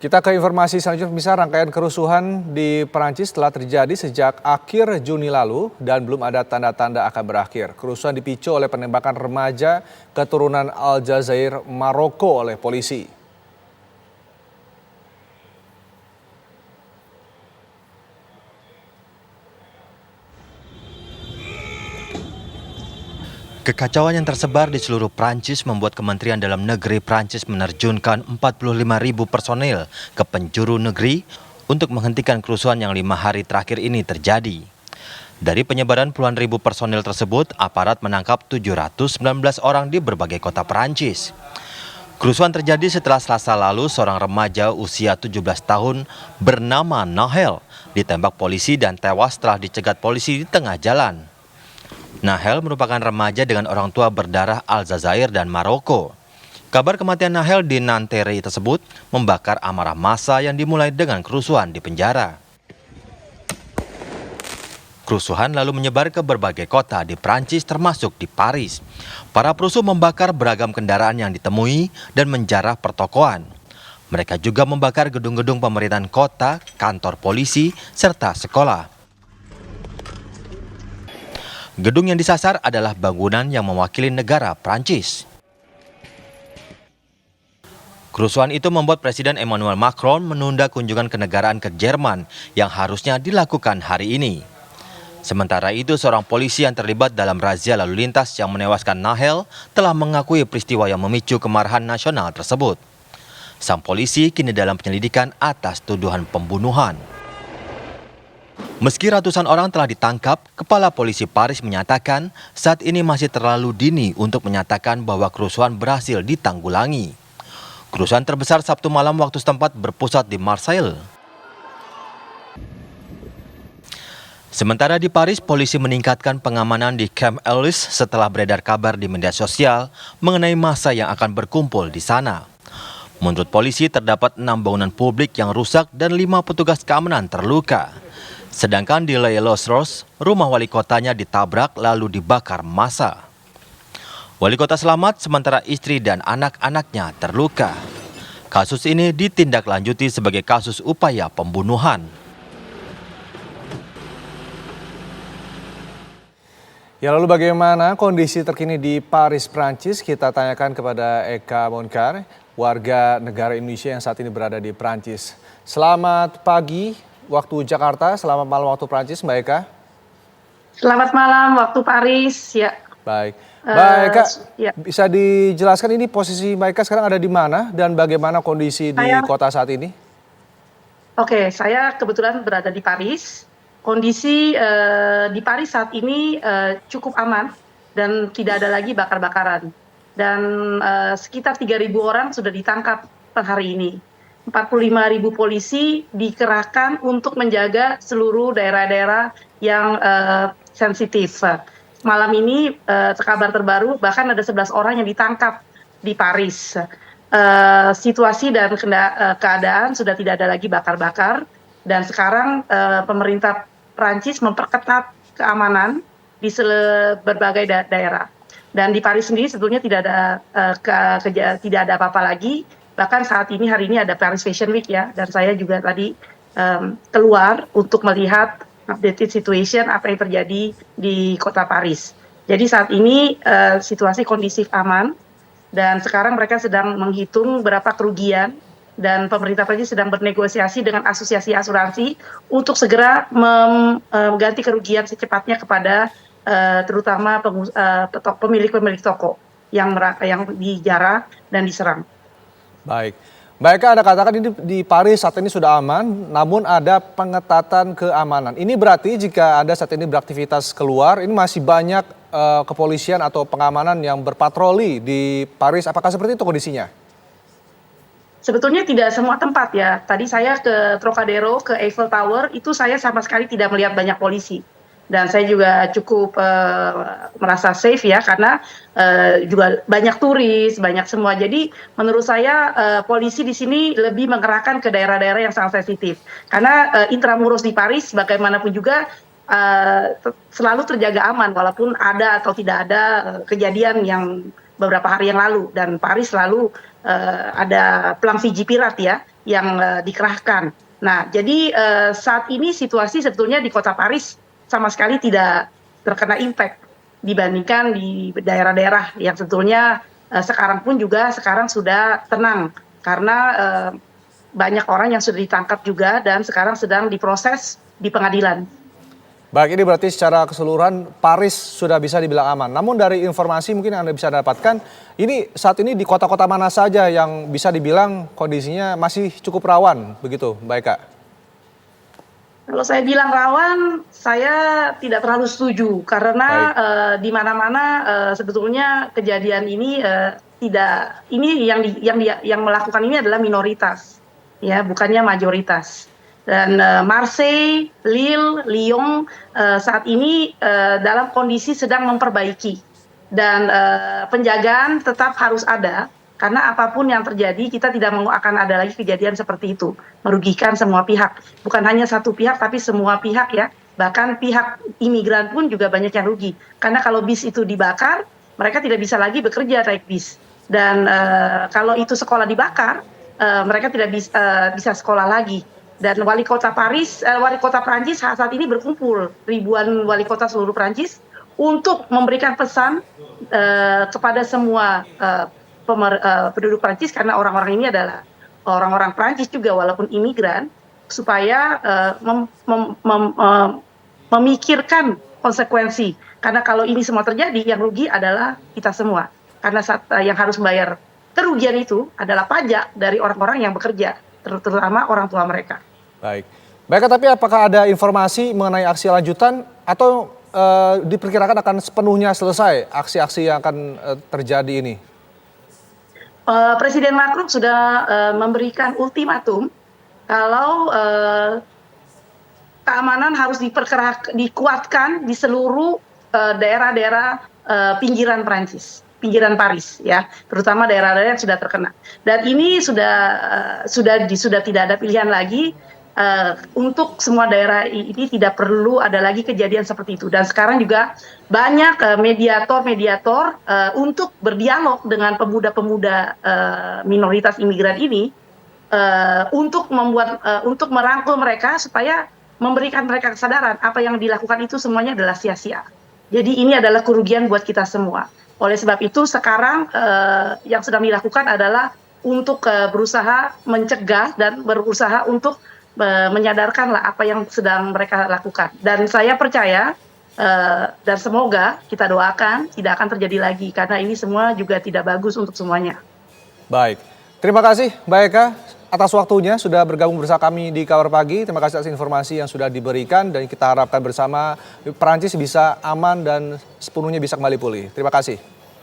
Kita ke informasi selanjutnya, pemirsa. Rangkaian kerusuhan di Perancis telah terjadi sejak akhir Juni lalu dan belum ada tanda-tanda akan berakhir. Kerusuhan dipicu oleh penembakan remaja keturunan Aljazair, Maroko oleh polisi. Kekacauan yang tersebar di seluruh Prancis membuat Kementerian Dalam Negeri Prancis menerjunkan 45.000 personil ke penjuru negeri untuk menghentikan kerusuhan yang 5 hari terakhir ini terjadi. Dari penyebaran puluhan ribu personil tersebut, aparat menangkap 719 orang di berbagai kota Prancis. Kerusuhan terjadi setelah Selasa lalu seorang remaja usia 17 tahun bernama Nahel ditembak polisi dan tewas setelah dicegat polisi di tengah jalan. Nahel merupakan remaja dengan orang tua berdarah Aljazair dan Maroko. Kabar kematian Nahel di Nanterre tersebut membakar amarah massa yang dimulai dengan kerusuhan di penjara. Kerusuhan lalu menyebar ke berbagai kota di Prancis termasuk di Paris. Para perusuh membakar beragam kendaraan yang ditemui dan menjarah pertokoan. Mereka juga membakar gedung-gedung pemerintahan kota, kantor polisi, serta sekolah. Gedung yang disasar adalah bangunan yang mewakili negara Prancis. Kerusuhan itu membuat Presiden Emmanuel Macron menunda kunjungan kenegaraan ke Jerman yang harusnya dilakukan hari ini. Sementara itu, seorang polisi yang terlibat dalam razia lalu lintas yang menewaskan Nahel telah mengakui peristiwa yang memicu kemarahan nasional tersebut. Sang polisi kini dalam penyelidikan atas tuduhan pembunuhan. Meski ratusan orang telah ditangkap, Kepala Polisi Paris menyatakan saat ini masih terlalu dini untuk menyatakan bahwa kerusuhan berhasil ditanggulangi. Kerusuhan terbesar Sabtu malam waktu setempat berpusat di Marseille. Sementara di Paris, polisi meningkatkan pengamanan di Camp Élysées setelah beredar kabar di media sosial mengenai massa yang akan berkumpul di sana. Menurut polisi, terdapat 6 bangunan publik yang rusak dan 5 petugas keamanan terluka. Sedangkan di Les Roses, rumah wali kotanya ditabrak lalu dibakar massa. Wali kota selamat sementara istri dan anak-anaknya terluka. Kasus ini ditindaklanjuti sebagai kasus upaya pembunuhan. Ya, lalu bagaimana kondisi terkini di Paris, Prancis? Kita tanyakan kepada Eka Monkar, warga negara Indonesia yang saat ini berada di Prancis. Selamat pagi waktu Jakarta, selamat malam waktu Prancis, Mbak Eka. Selamat malam waktu Paris, ya. Baik, Mbak Eka, ya. bisa dijelaskan ini posisi Mbak Eka sekarang ada di mana dan bagaimana kondisi di kota saat ini? Oke, saya kebetulan berada di Paris. Kondisi di Paris saat ini cukup aman dan tidak ada lagi bakar-bakaran. Dan sekitar 3.000 orang sudah ditangkap per hari ini. 45.000 polisi dikerahkan untuk menjaga seluruh daerah-daerah yang sensitif. Malam ini kabar terbaru bahkan ada 11 orang yang ditangkap di Paris. Situasi dan keadaan sudah tidak ada lagi bakar-bakar dan sekarang pemerintah Prancis memperketat keamanan di berbagai daerah. Dan di Paris sendiri sebetulnya tidak ada apa-apa lagi. Bahkan saat ini hari ini ada Paris Fashion Week ya, dan saya juga tadi keluar untuk melihat updated situation apa yang terjadi di kota Paris. Jadi saat ini situasi kondisif aman dan sekarang mereka sedang menghitung berapa kerugian dan pemerintah Prancis sedang bernegosiasi dengan asosiasi asuransi untuk segera mengganti kerugian secepatnya kepada terutama pemilik-pemilik toko yang dijarah dan diserang. Baik, Mbak Eka, Anda katakan ini di Paris saat ini sudah aman, namun ada pengetatan keamanan. Ini berarti jika Anda saat ini beraktivitas keluar, ini masih banyak kepolisian atau pengamanan yang berpatroli di Paris. Apakah seperti itu kondisinya? Sebetulnya tidak semua tempat ya. Tadi saya ke Trocadero, ke Eiffel Tower, itu saya sama sekali tidak melihat banyak polisi. Dan saya juga cukup merasa safe ya, karena juga banyak turis, banyak semua. Jadi menurut saya polisi di sini lebih mengerahkan ke daerah-daerah yang sangat sensitif. Karena Intramuros di Paris bagaimanapun juga selalu terjaga aman, walaupun ada atau tidak ada kejadian yang beberapa hari yang lalu. Dan Paris selalu ada pelang Fiji Pirat ya, yang dikerahkan. Nah, jadi saat ini situasi sebetulnya di kota Paris sama sekali tidak terkena impact dibandingkan di daerah-daerah yang sebetulnya sekarang pun juga sekarang sudah tenang karena banyak orang yang sudah ditangkap juga dan sekarang sedang diproses di pengadilan. Baik, ini berarti secara keseluruhan Paris sudah bisa dibilang aman. Namun dari informasi mungkin yang Anda bisa dapatkan, ini saat ini di kota-kota mana saja yang bisa dibilang kondisinya masih cukup rawan, begitu Mbak Eka? Kalau saya bilang rawan, saya tidak terlalu setuju karena di mana-mana sebetulnya kejadian ini tidak ini yang melakukan ini adalah minoritas, ya bukannya mayoritas. Dan Marseille, Lille, Lyon saat ini dalam kondisi sedang memperbaiki dan penjagaan tetap harus ada karena apapun yang terjadi kita tidak mau akan ada lagi kejadian seperti itu merugikan semua pihak, bukan hanya satu pihak tapi semua pihak ya, bahkan pihak imigran pun juga banyak yang rugi karena kalau bis itu dibakar mereka tidak bisa lagi bekerja naik bis dan kalau itu sekolah dibakar mereka tidak bisa sekolah lagi. Dan wali kota Prancis saat ini berkumpul ribuan wali kota seluruh Prancis untuk memberikan pesan kepada semua penduduk Prancis karena orang-orang ini adalah orang-orang Prancis juga walaupun imigran supaya memikirkan konsekuensi karena kalau ini semua terjadi yang rugi adalah kita semua karena yang harus membayar kerugian itu adalah pajak dari orang-orang yang bekerja terutama orang tua mereka. Baik. Baik, tapi apakah ada informasi mengenai aksi lanjutan atau diperkirakan akan sepenuhnya selesai aksi-aksi yang akan terjadi ini? Presiden Macron sudah memberikan ultimatum kalau keamanan harus dikuatkan di seluruh daerah-daerah pinggiran Prancis, pinggiran Paris ya, terutama daerah-daerah yang sudah terkena. Dan ini sudah tidak ada pilihan lagi. Untuk semua daerah ini tidak perlu ada lagi kejadian seperti itu dan sekarang juga banyak mediator untuk berdialog dengan pemuda-pemuda minoritas imigran ini untuk merangkul mereka supaya memberikan mereka kesadaran apa yang dilakukan itu semuanya adalah sia-sia. Jadi ini adalah kerugian buat kita semua. Oleh sebab itu sekarang yang sedang dilakukan adalah untuk berusaha mencegah dan berusaha untuk menyadarkanlah apa yang sedang mereka lakukan. Dan saya percaya dan semoga kita doakan tidak akan terjadi lagi karena ini semua juga tidak bagus untuk semuanya. Baik, terima kasih Mbak Eka atas waktunya sudah bergabung bersama kami di Kabar Pagi. Terima kasih atas informasi yang sudah diberikan dan kita harapkan bersama Perancis bisa aman dan sepenuhnya bisa kembali pulih. Terima kasih.